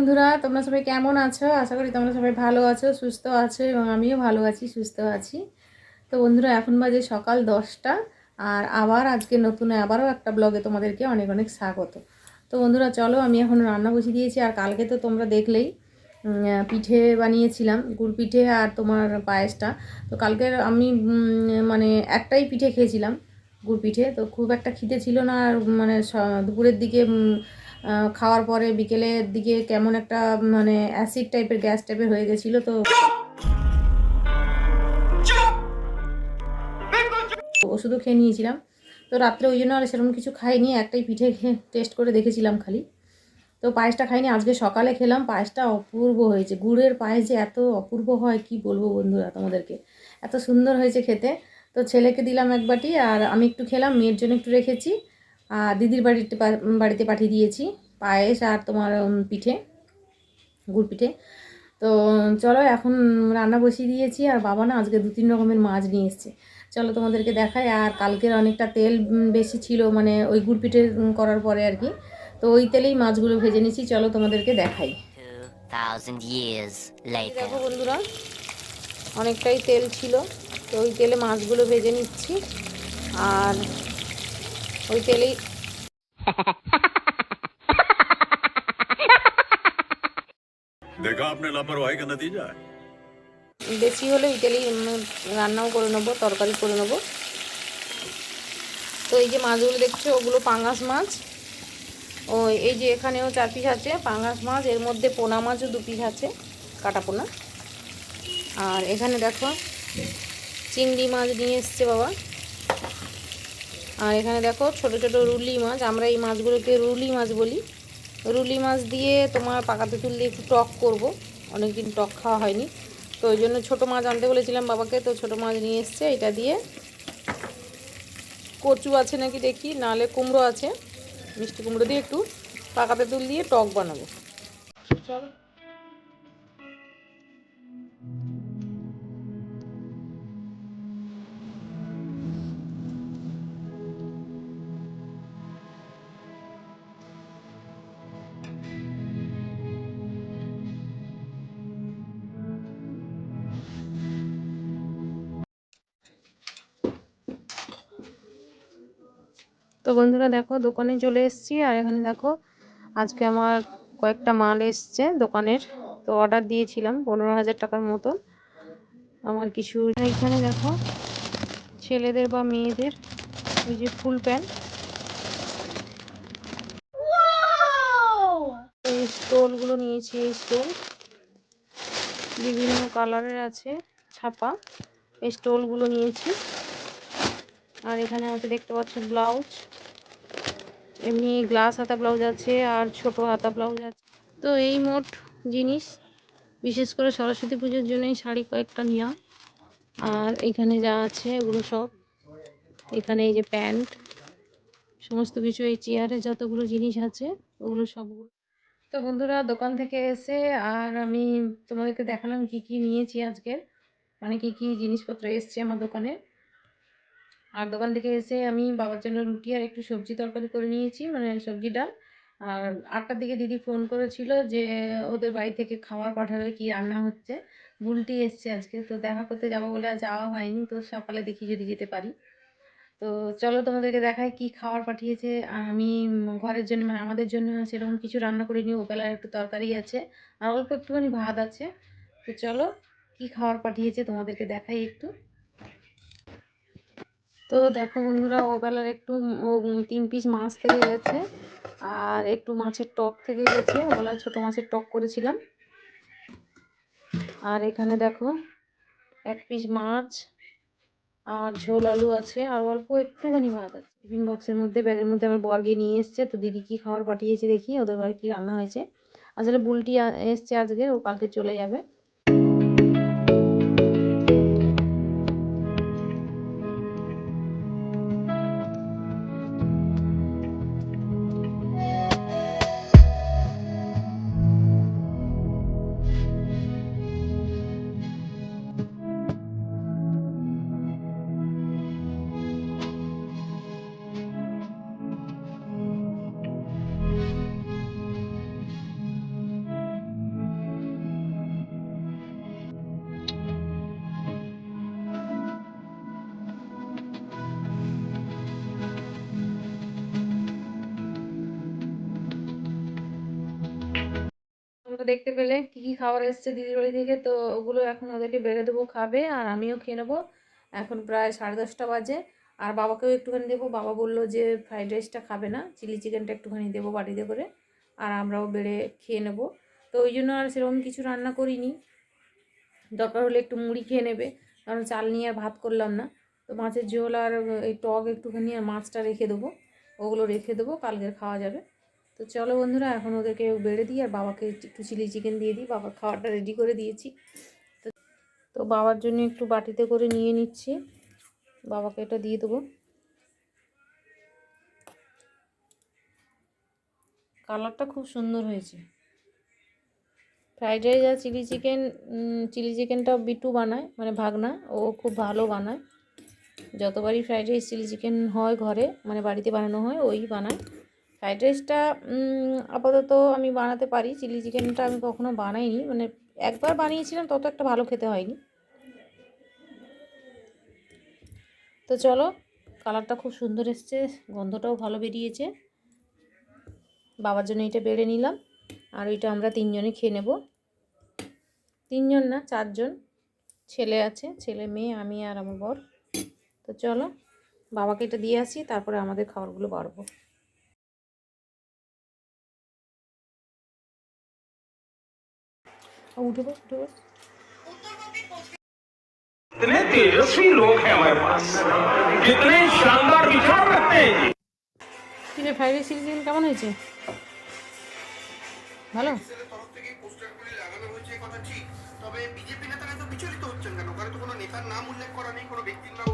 বন্ধুরা, তোমরা সবাই কেমন আছো? আশা করি তোমরা সবাই ভালো আছো, সুস্থ আছো এবং আমিও ভালো আছি, সুস্থ আছি। তো বন্ধুরা, এখন বাজে সকাল 10টা। আর আবার আজকে আবারও একটা ব্লগে তোমাদেরকে অনেক অনেক স্বাগত। তো বন্ধুরা চলো, আমি এখন রান্না বসিয়ে দিয়েছি। আর কালকে তো তোমরা দেখলেই পিঠে বানিয়েছিলাম, গুড় পিঠে আর তোমার পায়েসটা। তো কালকে আমি মানে একটাই পিঠে খেয়েছিলাম, গুড় পিঠে। তো খুব একটা খিদে ছিল না। আর মানে দুপুরের দিকে খাওয়ার পরে বিকেলের দিকে কেমন একটা মানে অ্যাসিড টাইপের, গ্যাস টাইপের হয়ে গেছিলো। তো ওষুধও খেয়ে নিয়েছিলাম। তো রাত্রে ওই জন্য আর সেরকম কিছু খাইনি, একটাই পিঠে খেয়ে টেস্ট করে দেখেছিলাম খালি। তো পায়েসটা খাইনি, আজকে সকালে খেলাম। পায়েসটা অপূর্ব হয়েছে, গুড়ের পায়েস যে এত অপূর্ব হয় কি বলবো বন্ধুরা তোমাদেরকে, এত সুন্দর হয়েছে খেতে। তো ছেলেকে দিলাম এক বাটি, আর আমি একটু খেলাম, মেয়ের জন্য একটু রেখেছি। আর দিদির বাড়িতে পাঠিয়ে দিয়েছি পায়েস আর তোমার পিঠে, গুড় পিঠে। তো চলো, এখন রান্না বসিয়ে দিয়েছি। আর বাবা না আজকে 2-3 রকমের মাছ নিয়ে এসছে, চলো তোমাদেরকে দেখাই। আর কালকের অনেকটা তেল বেশি ছিল, মানে ওই গুড় পিঠে করার পরে আর কি। তো ওই তেলেই মাছগুলো ভেজে নিচ্ছি, চলো তোমাদেরকে দেখাই। 2000 years later. দেখো বন্ধুরা, অনেকটাই তেল ছিল, তো ওই তেলে মাছগুলো ভেজে নিচ্ছি। আর ওই তেলেই देखा आपने लापरवाही का नतीजा है। বেশি হলে ওই তেলেই রান্নাও করে নেবো, তরকারি করে নেবো। তো এই যে মাছগুলো দেখছো, ওগুলো পাঙ্গাস মাছ। ও এই যে এখানেও 4 পিস আছে পাঙ্গাস মাছ, এর মধ্যে পোনা মাছও 2 পিস আছে, কাটা পোনা। আর এখানে দেখো চিংড়ি মাছ নিয়ে এসছে বাবা। আর এখানে দেখো ছোট ছোট রুলি মাছ, আমরা এই মাছগুলোকে রুলি মাছ বলি। রুলি মাছ দিয়ে তোমার পাকা তেঁতুল দিয়ে একটু টক করব, অনেকদিন টক খাওয়া হয়নি। তো ওই জন্য ছোটো মাছ আনতে বলেছিলাম বাবাকে, তো ছোটো মাছ নিয়ে এসছে। এটা দিয়ে কচু আছে নাকি দেখি, নাহলে কুমড়ো আছে, মিষ্টি কুমড়ো দিয়ে একটু পাকা তেঁতুল দিয়ে টক বানাবো। চলো। তো বন্ধুরা দেখো, দোকানে চলে এসেছি। আর এখানে দেখো আজকে আমার কয়েকটা মাল এসছে দোকানের। তো অর্ডার দিয়েছিলাম 15,000 টাকার মতো আমার কিছু। এখানে দেখো ছেলেদের বা মেয়েদের ওই যে ফুল প্যান্ট, এই স্টোলগুলো নিয়েছি। এই স্টোল বিভিন্ন কালারের আছে, ছাপা। এই স্টোলগুলো নিয়েছি। আর এখানে হচ্ছে দেখতে পাচ্ছ ব্লাউজ, এমনি গ্লাস হাতা ব্লাউজ আছে আর ছোট হাতা ব্লাউজ আছে। তো এই মোট জিনিস, বিশেষ করে সরস্বতী পুজোর জন্যই শাড়ি কয়েকটা নেওয়া। আর এখানে যা আছে ওগুলো সব, এখানে এই যে প্যান্ট, সমস্ত কিছু, এই চেয়ারে যতগুলো জিনিস আছে ওগুলো সবগুলো। তো বন্ধুরা, দোকান থেকে এসে আর আমি তোমাদেরকে দেখালাম কি কি নিয়েছি আজকের, মানে কি কি জিনিসপত্র এসছে আমার দোকানে। আর দোকান থেকে এসে আমি বাবার জন্য রুটি আর একটু সবজি তরকারি করে নিয়েছি, মানে সবজি ডাল। আর 8টার দিকে দিদি ফোন করেছিল যে ওদের বাড়ি থেকে খাবার পাঠাবে, কি রান্না হচ্ছে। বুলটি এসছে আজকে, তো দেখা করতে যাবো বলে আর যাওয়া হয়নি। তো সকালে দেখি যদি যেতে পারি। তো চলো তোমাদেরকে দেখাই কি খাবার পাঠিয়েছে। আর আমি ঘরের জন্য, মানে আমাদের জন্য সেরকম কিছু রান্না করে নিই। ওবেলার একটু তরকারি আছে আর অল্প একটুখানি ভাত আছে। তো চলো কি খাবার পাঠিয়েছে তোমাদেরকে দেখাই একটু। তো দেখো বন্ধুরা, ওবেলার একটু 3 পিস মাছ থেকে গেছে, আর একটু মাছের টক থেকে গেছে। ওবেলার ছোটো মাছের টক করেছিলাম। আর এখানে দেখো 1 পিস মাছ আর ঝোল আলু আছে, আর অল্প একটুখানি ভাত আছে টিফিন বক্সের মধ্যে, ব্যাগের মধ্যে। আমার বর গিয়ে নিয়ে এসছে। তো দিদি কি খাবার পাঠিয়েছে দেখি, ওদের বাড়ি কি রান্না হয়েছে। আসলে বুলটি এসছে আজকে, ও কালকে চলে যাবে। তো দেখতে পেলে কি কি খাবার এসছে দিদির বাড়ি থেকে, তো ওগুলো এখন ওদেরকে বেড়ে দেবো, খাবে আর আমিও খেয়ে নেবো। এখন প্রায় 10:30 বাজে। আর বাবাকেও একটুখানি দেবো, বাবা বললো যে ফ্রাইড রাইসটা খাবে না, চিলি চিকেনটা একটুখানি দেবো বাড়িতে করে, আর আমরাও বেড়ে খেয়ে নেবো। তো ওই জন্য আর সেরকম কিছু রান্না করিনি, দরকার হলে একটু মুড়ি খেয়ে নেবে, কারণ চাল নিয়ে আর ভাত করলাম না। তো মাছের ঝোল আর এই টক একটুখানি আর মাছটা রেখে দেবো, ওগুলো রেখে দেবো, কালকের খাওয়া যাবে। তো চলো বন্ধুরা, এখন ওদেরকে বেড়ে দিই আর বাবাকে একটু চিলি চিকেন দিয়ে দিই। বাবার খাওয়াটা রেডি করে দিয়েছি। তো বাবার জন্য একটু বাটিতে করে নিয়ে নিচ্ছি, বাবাকে এটা দিয়ে দেবো। কালারটা খুব সুন্দর হয়েছে। ফ্রাইড রাইস আর চিলি চিকেনটা বিটু বানায়, মানে ভাগনা, ও খুব ভালো বানায়। যতবারই ফ্রাইড রাইস চিলি চিকেন হয় ঘরে, মানে বাড়িতে বানানো হয়, ওই বানায়। ফ্রাইড রাইসটা আপাতত আমি বানাতে পারি, চিলি চিকেনটা আমি কখনো বানাইনি, মানে একবার বানিয়েছিলাম, তত একটা ভালো খেতে হয়নি। তো চলো, কালারটা খুব সুন্দর এসছে, গন্ধটাও ভালো বেরিয়েছে। বাবার জন্য এটা বেড়ে নিলাম, আর ওইটা আমরা 3জনে খেয়ে নেব। 3জন না, 4জন, ছেলে আছে, ছেলে মেয়ে, আমি আর আমার বর। তো চলো বাবাকে এটা দিয়ে আসি, তারপরে আমাদের খাবারগুলো বাড়বো। उठो उठो। इतने तेजस्वी लोग हैं हमारे पास, कितने शानदार विचार रखते हैं। কিরে ফ্রাইড রাইস চিলি চিকেন কেমন হয়েছে? ভালো। তরফ থেকে পোস্টারগুলি লাগানো হয়েছে কথা ঠিক, তবে বিজেপি নেতারা তো বিচলিত হচ্ছেন কেন? ওখানে তো কোনো নেতার নাম উল্লেখ করা নেই, কোনো ব্যক্তির নাম